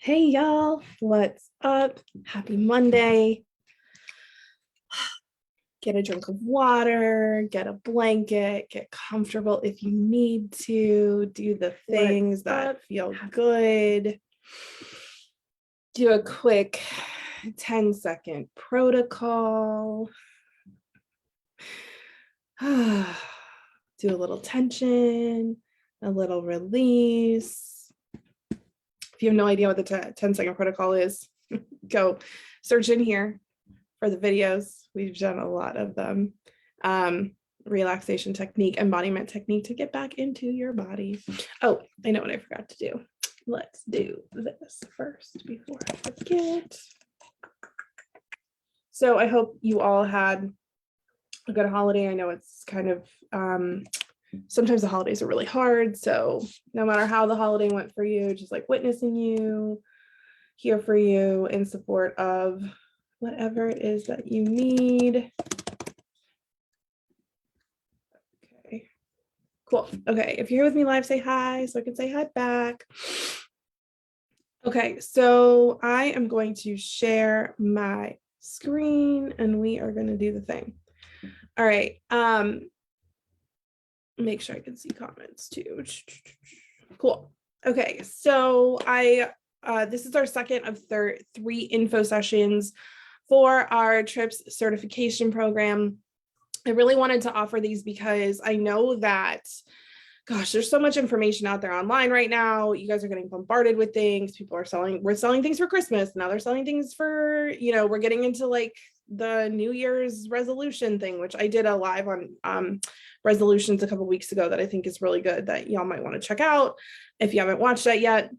Hey y'all, what's up? Happy Monday. Get a drink of water, get a blanket, get comfortable if you need to, do the things that feel good. Do a quick 10-second protocol. Do a little tension, a little release. If you have no idea what the 10-second protocol is, go search in here for the videos. We've done a lot of them. Relaxation technique, embodiment technique to get back into your body. Oh, I know what I forgot to do. Let's do this first before I forget. So I hope you all had a good holiday. I know it's kind of, sometimes the holidays are really hard. So no matter how the holiday went for you, just like witnessing you, here for you, in support of whatever it is that you need. Okay, cool. Okay, if you're here with me live, say hi so I can say hi back. Okay, so I am going to share my screen and we are going to do the thing. All right. Make sure I can see comments too. Cool. Okay, so this is our second of three info sessions for our TRIPS certification program. I really wanted to offer these because I know that, gosh, there's so much information out there online right now. You guys are getting bombarded with things. People are we're selling things for Christmas. Now they're selling things for, we're getting into like the New Year's resolution thing, which I did a live on resolutions a couple weeks ago that I think is really good that y'all might want to check out if you haven't watched that yet.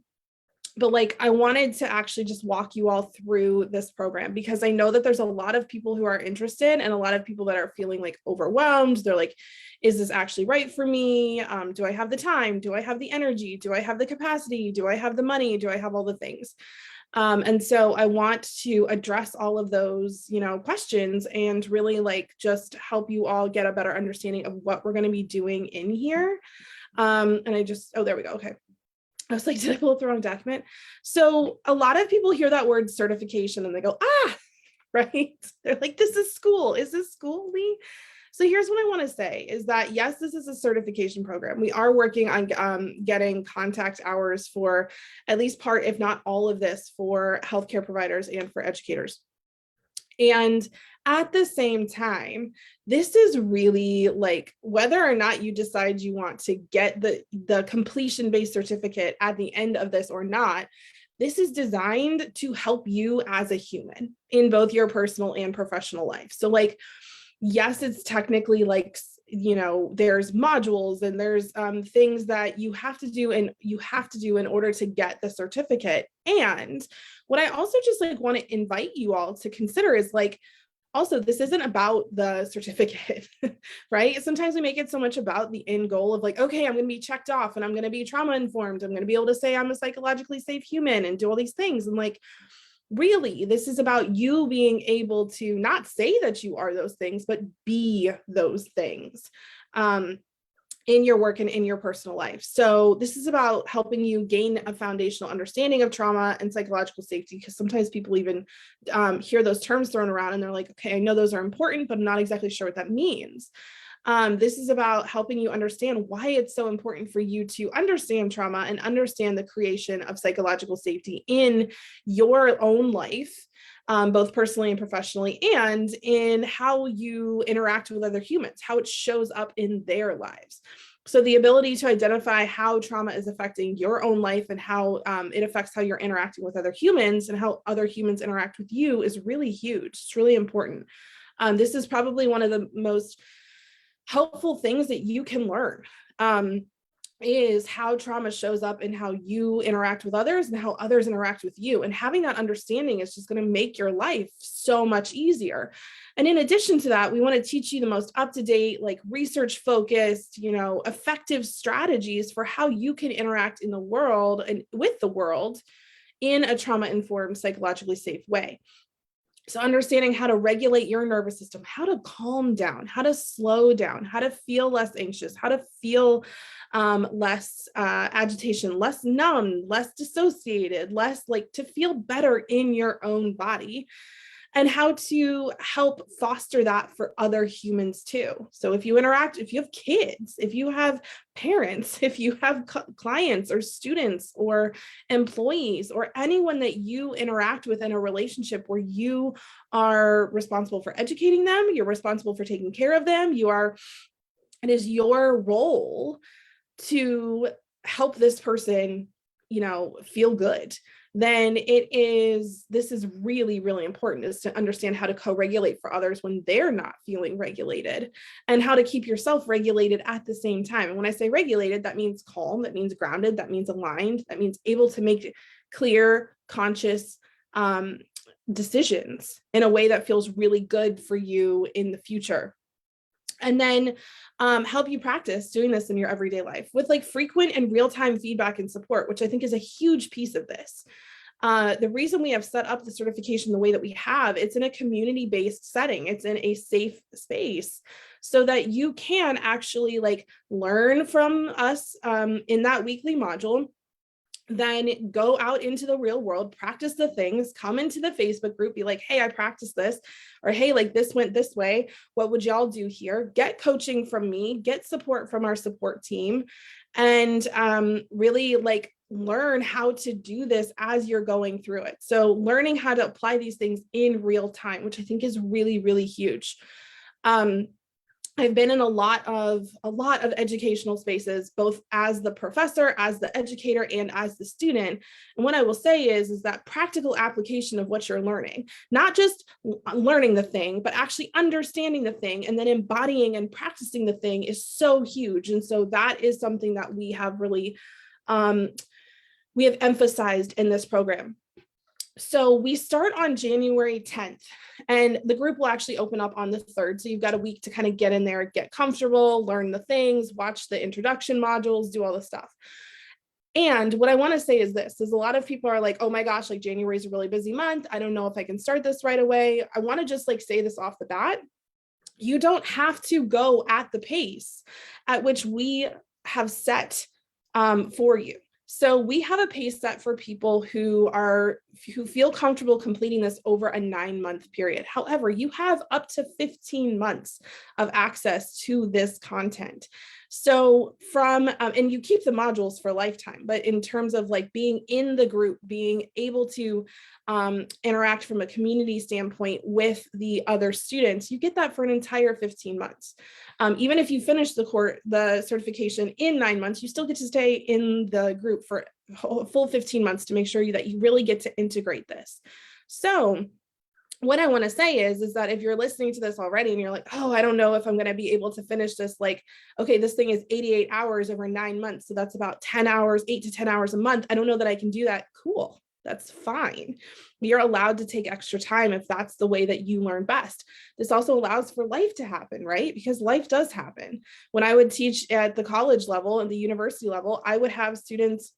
But like, I wanted to actually just walk you all through this program because I know that there's a lot of people who are interested and a lot of people that are feeling like overwhelmed. They're like, is this actually right for me? Do I have the time? Do I have the energy? Do I have the capacity? Do I have the money? Do I have all the things? And so I want to address all of those, questions and really like just help you all get a better understanding of what we're going to be doing in here. And there we go. Okay. I was like, did I pull up the wrong document? So a lot of people hear that word certification and they go, right? They're like, this is school. Is this school, Lee? So here's what I want to say is that, yes, this is a certification program. We are working on getting contact hours for at least part, if not all of this, for healthcare providers and for educators. And at the same time, this is really like whether or not you decide you want to get the completion-based certificate at the end of this or not, this is designed to help you as a human in both your personal and professional life. So like, yes, it's technically like, there's modules and there's things that you have to do in order to get the certificate. And what I also just like want to invite you all to consider is like, also, this isn't about the certificate, right? Sometimes we make it so much about the end goal of like, okay, I'm going to be checked off and I'm going to be trauma informed. I'm going to be able to say I'm a psychologically safe human and do all these things. And like, really, this is about you being able to not say that you are those things, but be those things in your work and in your personal life. So this is about helping you gain a foundational understanding of trauma and psychological safety, because sometimes people even hear those terms thrown around and they're like, okay, I know those are important, but I'm not exactly sure what that means. This is about helping you understand why it's so important for you to understand trauma and understand the creation of psychological safety in your own life, both personally and professionally, and in how you interact with other humans, how it shows up in their lives. So the ability to identify how trauma is affecting your own life and how it affects how you're interacting with other humans and how other humans interact with you is really huge. It's really important. This is probably one of the most helpful things that you can learn, is how trauma shows up in how you interact with others and how others interact with you. And having that understanding is just going to make your life so much easier. And in addition to that, we want to teach you the most up-to-date, like research-focused, effective strategies for how you can interact in the world and with the world in a trauma-informed, psychologically safe way. So understanding how to regulate your nervous system, how to calm down, how to slow down, how to feel less anxious, how to feel less agitation, less numb, less dissociated, less like to feel better in your own body, and how to help foster that for other humans too. So if you interact, if you have kids, if you have parents, if you have clients or students or employees or anyone that you interact with in a relationship where you are responsible for educating them, you're responsible for taking care of them, it is your role to help this person, feel good, then this is really, really important, is to understand how to co-regulate for others when they're not feeling regulated, and how to keep yourself regulated at the same time. And when I say regulated, that means calm, that means grounded, that means aligned, that means able to make clear, conscious decisions in a way that feels really good for you in the future. And then help you practice doing this in your everyday life with like frequent and real-time feedback and support, which I think is a huge piece of this. The reason we have set up the certification the way that we have, it's in a community-based setting. It's in a safe space so that you can actually like learn from us in that weekly module, then go out into the real world, practice the things, come into the Facebook group, be like, hey, I practiced this, or hey, like this went this way. What would y'all do here? Get coaching from me, get support from our support team, and really like learn how to do this as you're going through it. So learning how to apply these things in real time, which I think is really, really huge. I've been in a lot of educational spaces, both as the professor, as the educator, and as the student. And what I will say is that practical application of what you're learning, not just learning the thing, but actually understanding the thing and then embodying and practicing the thing is so huge. And so that is something that we have really, we have emphasized in this program. So we start on January 10th, and the group will actually open up on the 3rd. So you've got a week to kind of get in there, get comfortable, learn the things, watch the introduction modules, do all the stuff. And what I want to say is this, is a lot of people are like, oh my gosh, like January is a really busy month. I don't know if I can start this right away. I want to just like say this off the bat. You don't have to go at the pace at which we have set for you. So we have a pace set for people who feel comfortable completing this over a 9-month period. However, you have up to 15 months of access to this content. So and you keep the modules for a lifetime, but in terms of like being in the group, being able to interact from a community standpoint with the other students, you get that for an entire 15 months. Even if you finish the certification in 9 months, you still get to stay in the group for a full 15 months to make sure that you really get to integrate this. So what I want to say is that if you're listening to this already and you're like, oh, I don't know if I'm going to be able to finish this, like, okay, this thing is 88 hours over 9 months. So that's about 10 hours, 8 to 10 hours a month. I don't know that I can do that. Cool. That's fine. You're allowed to take extra time if that's the way that you learn best. This also allows for life to happen, right? Because life does happen. When I would teach at the college level and the university level, I would have students,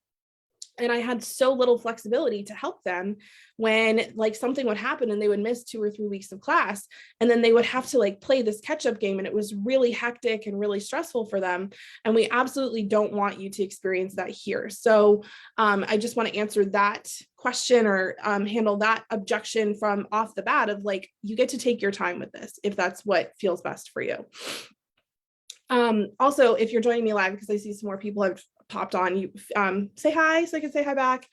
and I had so little flexibility to help them when like something would happen and they would miss 2 or 3 weeks of class. And then they would have to like play this catch-up game, and it was really hectic and really stressful for them. And we absolutely don't want you to experience that here. So I just want to answer that question or handle that objection from off the bat of like, you get to take your time with this if that's what feels best for you. Also, if you're joining me live, because I see some more people have popped on, you say hi so I can say hi back,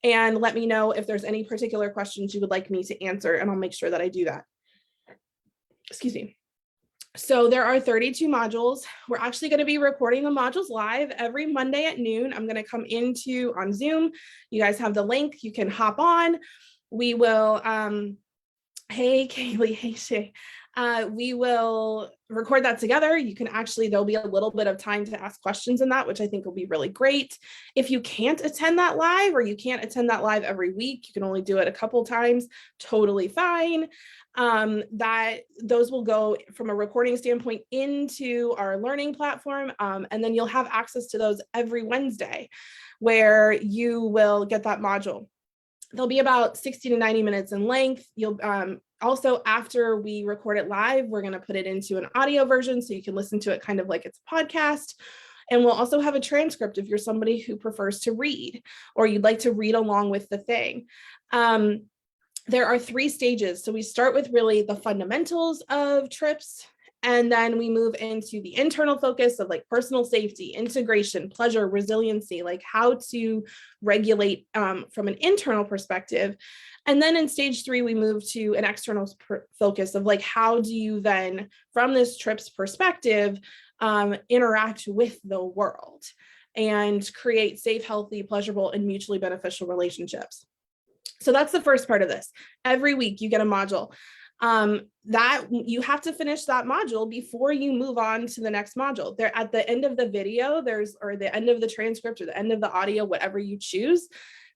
and let me know if there's any particular questions you would like me to answer, and I'll make sure that I do that. Excuse me. So there are 32 modules. We're actually going to be recording the modules live every Monday at noon. I'm going to come on Zoom. You guys have the link. You can hop on. We will, hey, Kaylee, hey, Shay. We will record that together. You can actually, there'll be a little bit of time to ask questions in that, which I think will be really great. If you can't attend that live, or you can't attend that live every week, you can only do it a couple times, totally fine. Those will go from a recording standpoint into our learning platform. And then you'll have access to those every Wednesday where you will get that module. They'll be about 60 to 90 minutes in length. You'll also, after we record it live, we're going to put it into an audio version so you can listen to it kind of like it's a podcast. And we'll also have a transcript if you're somebody who prefers to read or you'd like to read along with the thing. There are 3 stages. So we start with really the fundamentals of TRIPS, and then we move into the internal focus of like personal safety, integration, pleasure, resiliency, like how to regulate from an internal perspective. And then in stage 3, we move to an external focus of like, how do you then, from this TRIPS perspective, interact with the world and create safe, healthy, pleasurable, and mutually beneficial relationships. So that's the first part of this. Every week you get a module. That you have to finish that module before you move on to the next module. There at the end of the video, or the end of the transcript or the end of the audio, whatever you choose,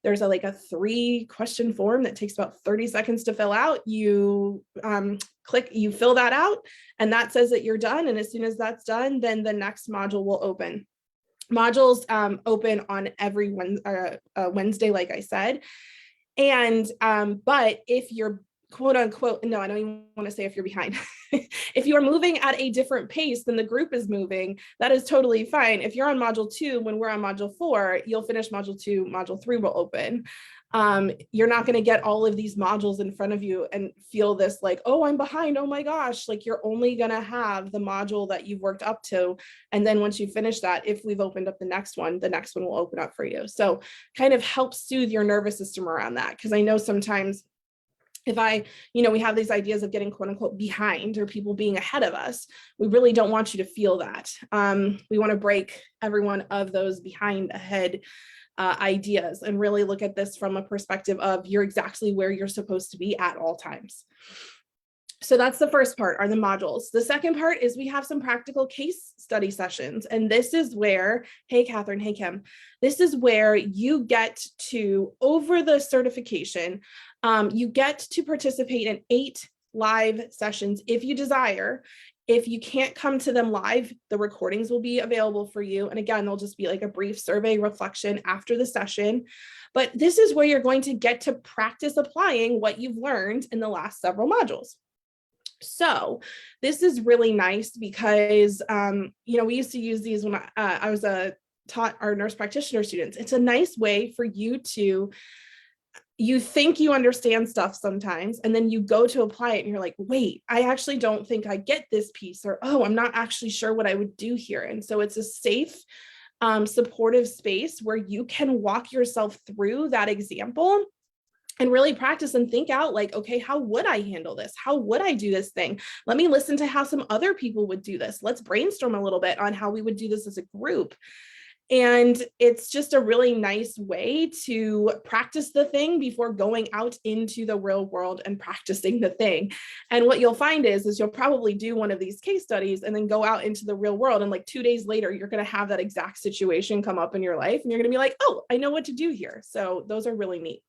there's like a 3-question form that takes about 30 seconds to fill out. You you fill that out, and that says that you're done. And as soon as that's done, then the next module will open. Modules open on every Wednesday, like I said. And but if you're quote unquote, no, I don't even want to say if you're behind. If you are moving at a different pace than the group is moving, that is totally fine. If you're on module 2, when we're on module 4, you'll finish module 2, module 3 will open. You're not going to get all of these modules in front of you and feel this like, oh, I'm behind. Oh my gosh. Like, you're only going to have the module that you've worked up to. And then once you finish that, if we've opened up the next one will open up for you. So kind of help soothe your nervous system around that. Because I know sometimes if we have these ideas of getting quote unquote behind or people being ahead of us, we really don't want you to feel that. We want to break every one of those behind, ahead ideas and really look at this from a perspective of you're exactly where you're supposed to be at all times. So that's the first part, are the modules. The second part is we have some practical case study sessions. And this is where, hey, Catherine, hey, Kim, this is where you get to, over the certification, you get to participate in 8 live sessions if you desire. If you can't come to them live, the recordings will be available for you. And again, they'll just be like a brief survey reflection after the session. But this is where you're going to get to practice applying what you've learned in the last several modules. So this is really nice because, we used to use these when I was taught our nurse practitioner students. It's a nice way for you to, you think you understand stuff sometimes, and then you go to apply it and you're like, wait, I actually don't think I get this piece, or, oh, I'm not actually sure what I would do here. And so it's a safe, supportive space where you can walk yourself through that example and really practice and think out like, okay, how would I handle this? How would I do this thing? Let me listen to how some other people would do this. Let's brainstorm a little bit on how we would do this as a group. And it's just a really nice way to practice the thing before going out into the real world and practicing the thing. And what you'll find is you'll probably do one of these case studies and then go out into the real world. And like 2 days later, you're going to have that exact situation come up in your life. And you're going to be like, oh, I know what to do here. So those are really neat.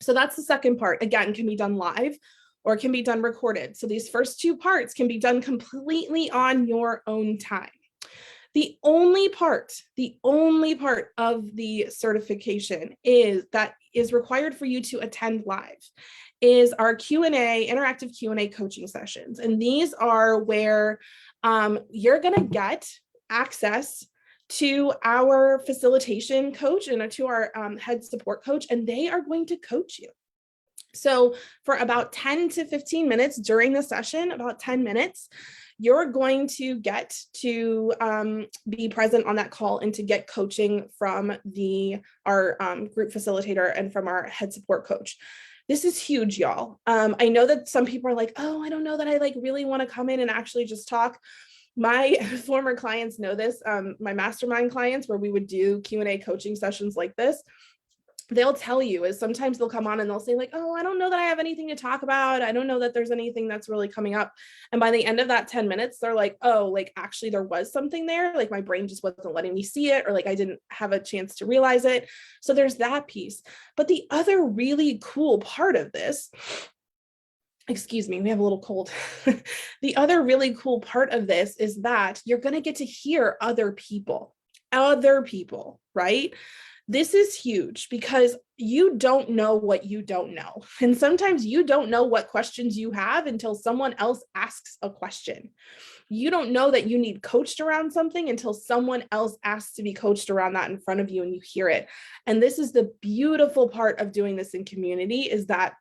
So that's the second part. Again, can be done live or it can be done recorded. So these first 2 parts can be done completely on your own time. The only part of the certification that is required for you to attend live is our Q&A, interactive Q&A coaching sessions. And these are where you're going to get access to our facilitation coach and to our head support coach, and they are going to coach you. So for about 10 to 15 minutes during the session, about 10 minutes, you're going to get to be present on that call and to get coaching from our group facilitator and from our head support coach. This is huge, y'all. I know that some people are like, oh, I don't know that I like really want to come in and actually just talk. My former clients know this, my mastermind clients, where we would do Q&A coaching sessions like this, they'll tell you is sometimes they'll come on and they'll say like, oh, I don't know that I have anything to talk about. I don't know that there's anything that's really coming up. And by the end of that 10 minutes, they're like, oh, like actually there was something there. Like my brain just wasn't letting me see it, or like I didn't have a chance to realize it. So there's that piece. But the other really cool part of this, excuse me, we have a little cold. The other really cool part of this is that you're going to get to hear other people, right? This is huge because you don't know what you don't know. And sometimes you don't know what questions you have until someone else asks a question. You don't know that you need coached around something until someone else asks to be coached around that in front of you and you hear it. And this is the beautiful part of doing this in community, is that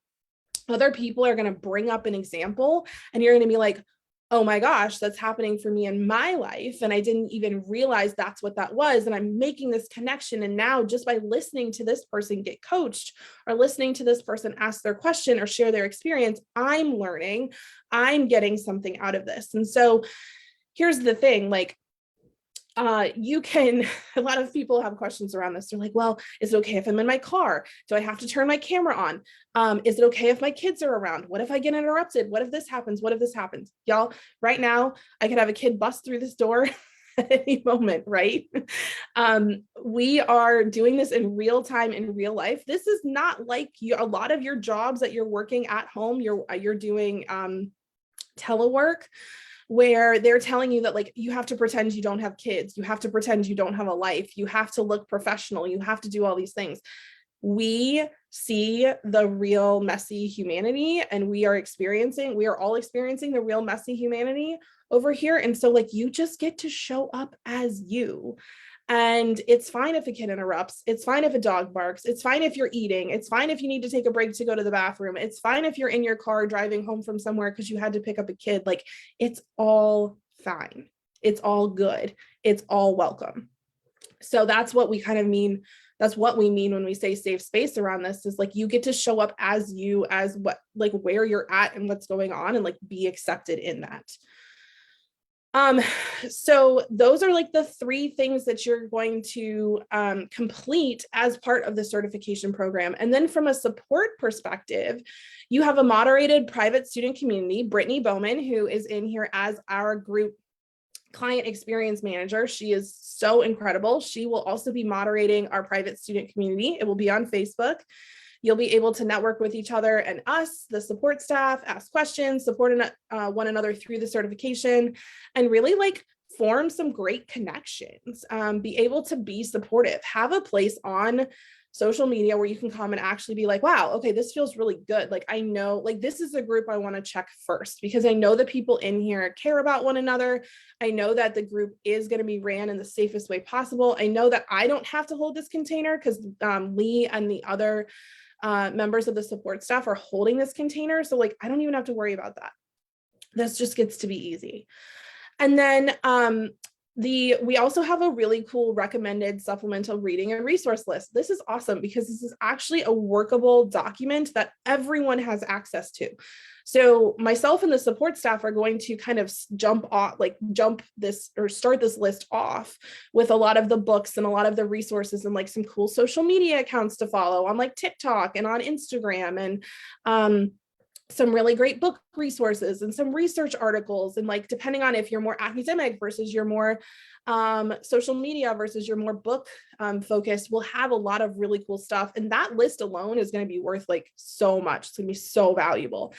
other people are going to bring up an example and you're going to be like, oh my gosh, that's happening for me in my life. And I didn't even realize that's what that was. And I'm making this connection. And now just by listening to this person get coached, or listening to this person ask their question or share their experience, I'm learning, I'm getting something out of this. And so here's the thing, like, you can, a lot of people have questions around this. They're like, well, is it okay if I'm in my car? Do I have to turn my camera on? Is it okay if my kids are around? What if I get interrupted? What if this happens? What if this happens? Y'all, right now, I could have a kid bust through this door at any moment, right? We are doing this in real time, in real life. This is not like a lot of your jobs that you're working at home, you're doing telework, where they're telling you that, like, you have to pretend you don't have kids, you have to pretend you don't have a life, you have to look professional, you have to do all these things. We see the real messy humanity, and we are all experiencing the real messy humanity over here. And so, like, you just get to show up as you. And it's fine if a kid interrupts. It's fine if a dog barks. It's fine if you're eating. It's fine if you need to take a break to go to the bathroom. It's fine if you're in your car driving home from somewhere because you had to pick up a kid. Like, it's all fine. It's all good. It's all welcome. So that's what we kind of mean. That's what we mean when we say safe space around this, is like, you get to show up as you, as what, like, where you're at and what's going on, and like be accepted in that. So those are like the 3 things that you're going to complete as part of the certification program. And then from a support perspective, you have a moderated private student community. Brittany Bowman, who is in here as our group client experience manager, she is so incredible. She will also be moderating our private student community. It will be on Facebook. You'll be able to network with each other and us, the support staff, ask questions, support one another through the certification, and really like form some great connections, be able to be supportive, have a place on social media where you can come and actually be like, wow, okay, this feels really good. Like, I know, like, this is a group I want to check first, because I know the people in here care about one another. I know that the group is going to be ran in the safest way possible. I know that I don't have to hold this container because Lee and the other members of the support staff are holding this container. So like, I don't even have to worry about that. This just gets to be easy. And then we also have a really cool recommended supplemental reading and resource list. This is awesome because this is actually a workable document that everyone has access to. So myself and the support staff are going to kind of jump this or start this list off with a lot of the books and a lot of the resources and like some cool social media accounts to follow on like TikTok and on Instagram, and some really great book resources and some research articles. And like, depending on if you're more academic versus you're more social media versus you're more book focused, we'll have a lot of really cool stuff. And that list alone is going to be worth like so much. It's going to be so valuable.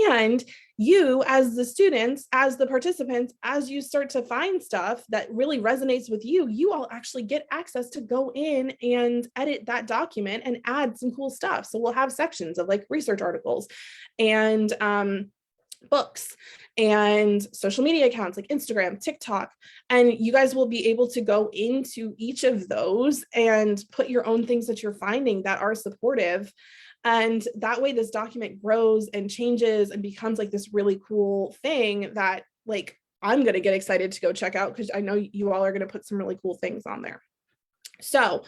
And you, as the students, as the participants, as you start to find stuff that really resonates with you, you all actually get access to go in and edit that document and add some cool stuff. So we'll have sections of like research articles and books and social media accounts like Instagram, TikTok, and you guys will be able to go into each of those and put your own things that you're finding that are supportive. And that way this document grows and changes and becomes like this really cool thing that like I'm going to get excited to go check out, because I know you all are going to put some really cool things on there. So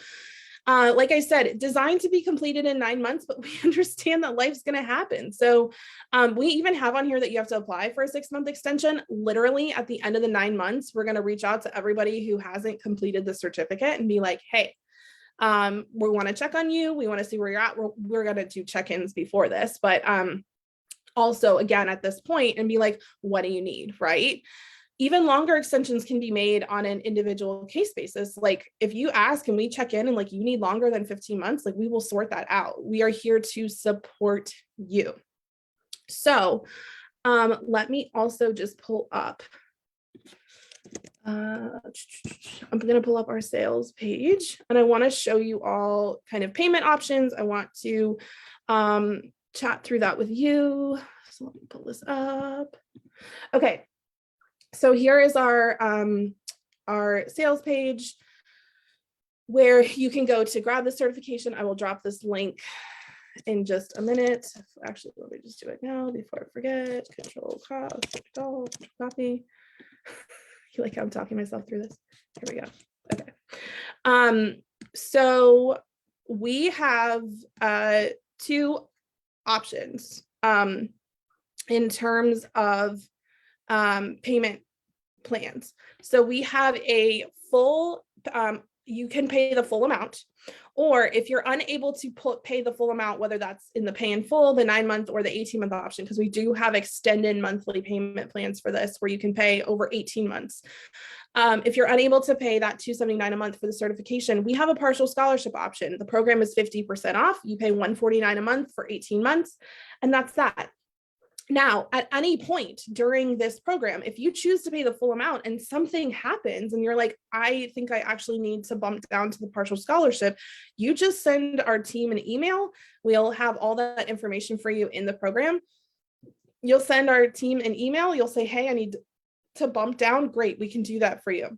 like I said, designed to be completed in 9 months, but we understand that life's going to happen. So we even have on here that you have to apply for a 6-month extension. Literally at the end of the 9 months, we're going to reach out to everybody who hasn't completed the certificate and be like, hey, we want to check on you. We want to see where you're at. We're going to do check-ins before this, but also again, at this point, and be like, what do you need, right? Even longer extensions can be made on an individual case basis. Like if you ask and we check in and like you need longer than 15 months, like we will sort that out. We are here to support you. So let me also just pull up I'm going to pull up our sales page and I want to show you all kind of payment options. I want to chat through that with you. So let me pull this up. Okay. So here is our sales page where you can go to grab the certification. I will drop this link in just a minute. Actually, let me just do it now before I forget. Control copy. I feel like I'm talking myself through this. Here we go. Okay. So we have two options in terms of payment plans. So we have a full, you can pay the full amount, or if you're unable to pay the full amount, whether that's in the pay in full, the 9-month or the 18-month option, because we do have extended monthly payment plans for this where you can pay over 18 months. If you're unable to pay that $279 a month for the certification, we have a partial scholarship option. The program is 50% off. You pay $149 a month for 18 months, and that's that. Now, at any point during this program, if you choose to pay the full amount and something happens and you're like, I think I actually need to bump down to the partial scholarship, you just send our team an email. We'll have all that information for you in the program. You'll send our team an email. You'll say, hey, I need to bump down. Great, we can do that for you.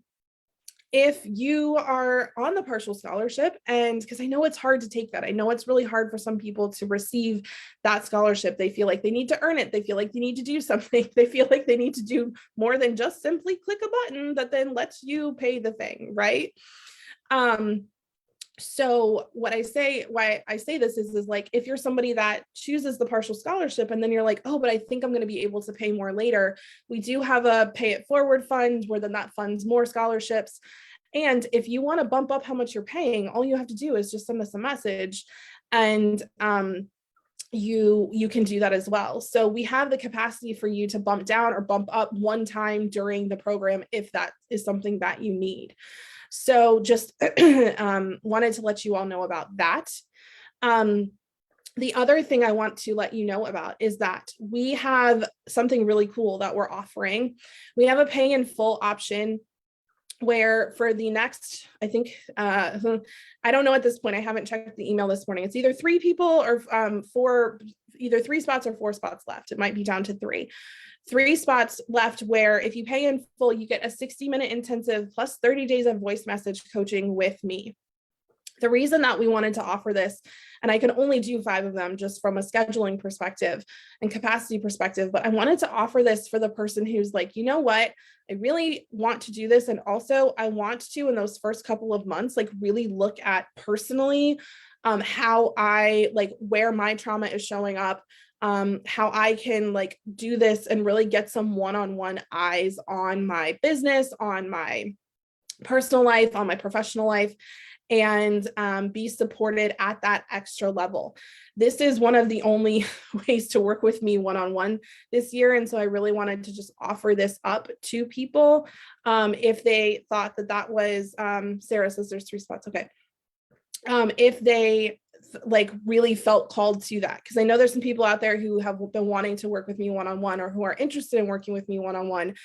If you are on the partial scholarship, and because I know it's hard to take that, I know it's really hard for some people to receive that scholarship. They feel like they need to earn it. They feel like they need to do something. They feel like they need to do more than just simply click a button that then lets you pay the thing, right? So what I say, why I say this is like, if you're somebody that chooses the partial scholarship and then you're like, oh, but I think I'm going to be able to pay more later. We do have a pay it forward fund where then that funds more scholarships. And if you want to bump up how much you're paying, all you have to do is just send us a message and you can do that as well. So we have the capacity for you to bump down or bump up one time during the program if that is something that you need. So just wanted to let you all know about that. The other thing I want to let you know about is that we have something really cool that we're offering. We have a pay in full option where for the next, I think, I don't know at this point, I haven't checked the email this morning. It's either 3 people or either 3 spots or 4 spots left. It might be down to 3 spots left where if you pay in full, you get a 60-minute intensive plus 30 days of voice message coaching with me. The reason that we wanted to offer this, and I can only do 5 of them just from a scheduling perspective and capacity perspective, but I wanted to offer this for the person who's like, you know what, I really want to do this. And also I want to, in those first couple of months, like really look at personally how I like where my trauma is showing up, how I can like do this and really get some one-on-one eyes on my business, on my personal life, on my professional life, and be supported at that extra level. This is one of the only ways to work with me one-on-one this year. And so I really wanted to just offer this up to people if they thought that that was, Sarah says there's 3 spots. Okay. If they like really felt called to that, because I know there's some people out there who have been wanting to work with me one-on-one or who are interested in working with me one-on-one,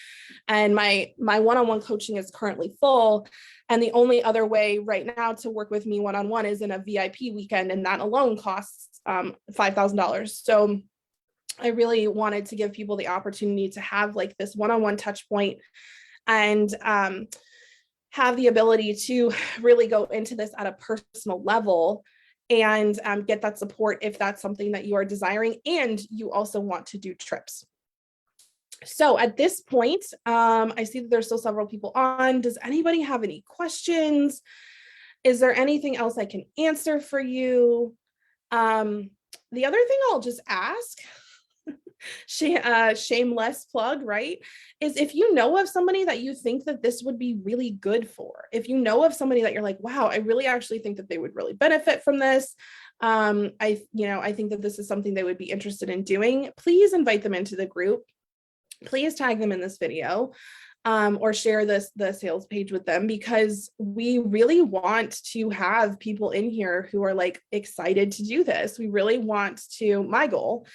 and my one-on-one coaching is currently full, and the only other way right now to work with me one-on-one is in a VIP weekend, and that alone costs $5,000. So I really wanted to give people the opportunity to have like this one-on-one touch point and have the ability to really go into this at a personal level and get that support if that's something that you are desiring and you also want to do trips. So at this point, I see that there's still several people on. Does anybody have any questions? Is there anything else I can answer for you? The other thing I'll just ask, shameless plug, right, is if you know of somebody that you think that this would be really good for, if you know of somebody that you're like, wow, I really actually think that they would really benefit from this, I think that this is something they would be interested in doing, please invite them into the group. Please tag them in this video or share the sales page with them, because we really want to have people in here who are like excited to do this. We really want to, my goal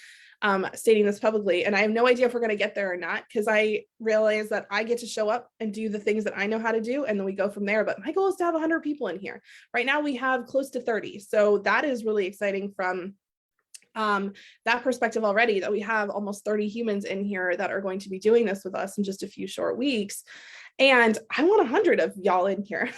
stating this publicly. And I have no idea if we're going to get there or not, because I realize that I get to show up and do the things that I know how to do, and then we go from there. But my goal is to have 100 people in here. Right now we have close to 30. So that is really exciting from that perspective already, that we have almost 30 humans in here that are going to be doing this with us in just a few short weeks. And I want 100 of y'all in here.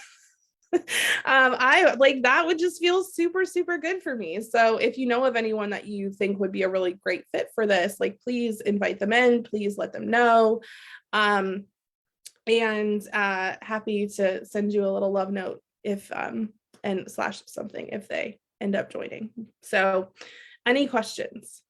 I like that would just feel super, super good for me. So if you know of anyone that you think would be a really great fit for this, like, please invite them in, please let them know. And happy to send you a little love note if and slash something if they end up joining. So any questions?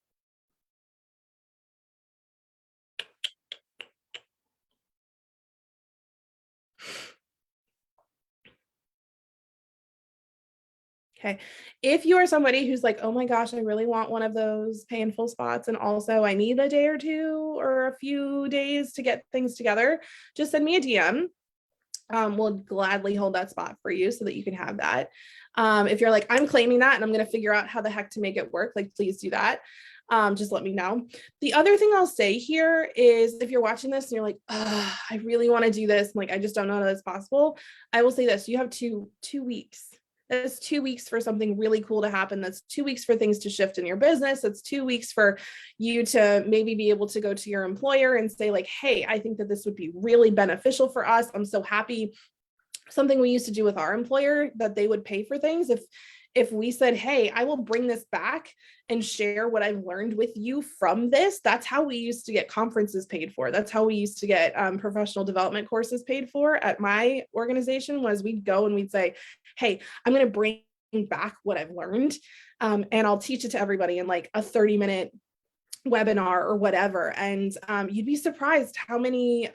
Okay. If you are somebody who's like, oh my gosh, I really want one of those pay in full spots, and also I need a day or two or a few days to get things together, just send me a DM. We'll gladly hold that spot for you so that you can have that. If you're like, I'm claiming that and I'm going to figure out how the heck to make it work, like, please do that. Just let me know. The other thing I'll say here is, if you're watching this and you're like, I really want to do this, like, I just don't know how that's possible, I will say this: you have two weeks. That's 2 weeks for something really cool to happen. That's 2 weeks for things to shift in your business. That's 2 weeks for you to maybe be able to go to your employer and say, like, hey, I think that this would be really beneficial for us. I'm so happy. Something we used to do with our employer, that they would pay for things. If we said, hey, I will bring this back and share what I've learned with you from this. That's how we used to get conferences paid for. That's how we used to get professional development courses paid for at my organization, was we'd go and we'd say, hey, I'm going to bring back what I've learned, and I'll teach it to everybody in like a 30-minute webinar or whatever. And you'd be surprised how many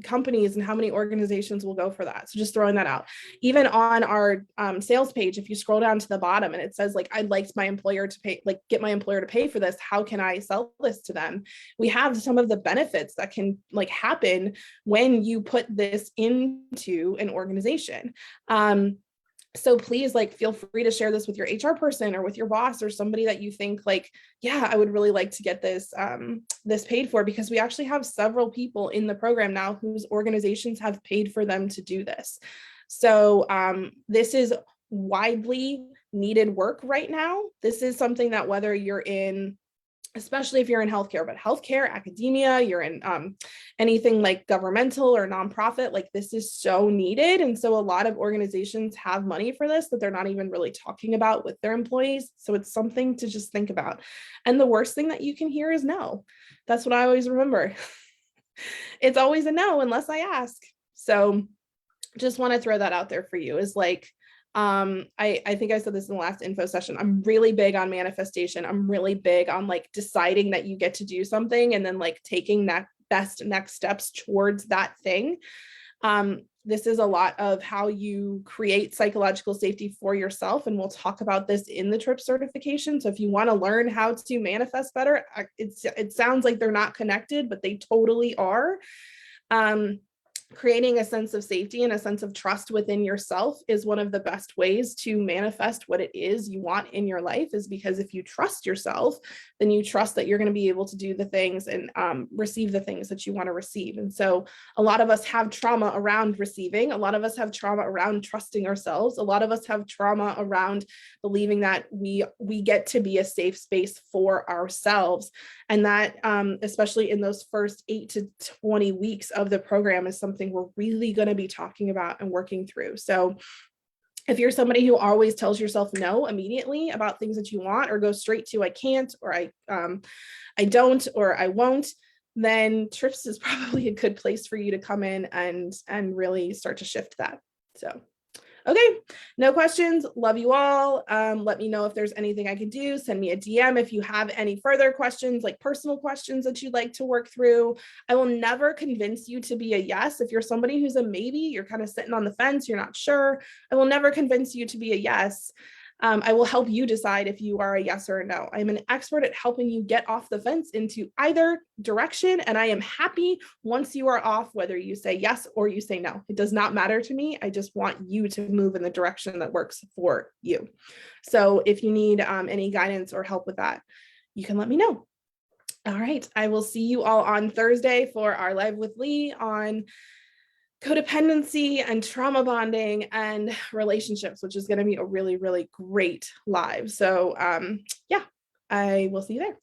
companies and how many organizations will go for that. So just throwing that out. Even on our sales page, if you scroll down to the bottom and it says, like, I'd like my employer to pay, like, get my employer to pay for this, how can I sell this to them? We have some of the benefits that can, like, happen when you put this into an organization. So please, like, feel free to share this with your HR person or with your boss or somebody that you think, like, yeah, I would really like to get this this paid for, because we actually have several people in the program now whose organizations have paid for them to do this. So this is widely needed work right now. This is something that, whether you're in, especially if you're in healthcare, but healthcare, academia, you're in anything like governmental or nonprofit, like, this is so needed. And so a lot of organizations have money for this that they're not even really talking about with their employees. So it's something to just think about. And the worst thing that you can hear is no. That's what I always remember. It's always a no unless I ask. So just want to throw that out there for you, is like, I think I said this in the last info session. I'm really big on manifestation. I'm really big on, like, deciding that you get to do something and then, like, taking that best next steps towards that thing. This is a lot of how you create psychological safety for yourself. And we'll talk about this in the TRIP certification. So if you want to learn how to manifest better, it sounds like they're not connected, but they totally are. Creating a sense of safety and a sense of trust within yourself is one of the best ways to manifest what it is you want in your life, is because if you trust yourself, then you trust that you're going to be able to do the things and receive the things that you want to receive. And so a lot of us have trauma around receiving. A lot of us have trauma around trusting ourselves. A lot of us have trauma around believing that we get to be a safe space for ourselves. And that, especially in those first 8 to 20 weeks of the program, is something we're really going to be talking about and working through. So if you're somebody who always tells yourself no immediately about things that you want, or go straight to I can't, or I don't, or I won't, then TRIPS is probably a good place for you to come in and really start to shift that. So okay, no questions. Love you all. Let me know if there's anything I can do. Send me a DM if you have any further questions, like personal questions that you'd like to work through. I will never convince you to be a yes. If you're somebody who's a maybe, you're kind of sitting on the fence, you're not sure, I will never convince you to be a yes. I will help you decide if you are a yes or a no. I'm an expert at helping you get off the fence into either direction. And I am happy once you are off, whether you say yes or you say no. It does not matter to me. I just want you to move in the direction that works for you. So if you need any guidance or help with that, you can let me know. All right. I will see you all on Thursday for our Live with Lee on codependency and trauma bonding and relationships, which is going to be a really, really great live. So yeah, I will see you there.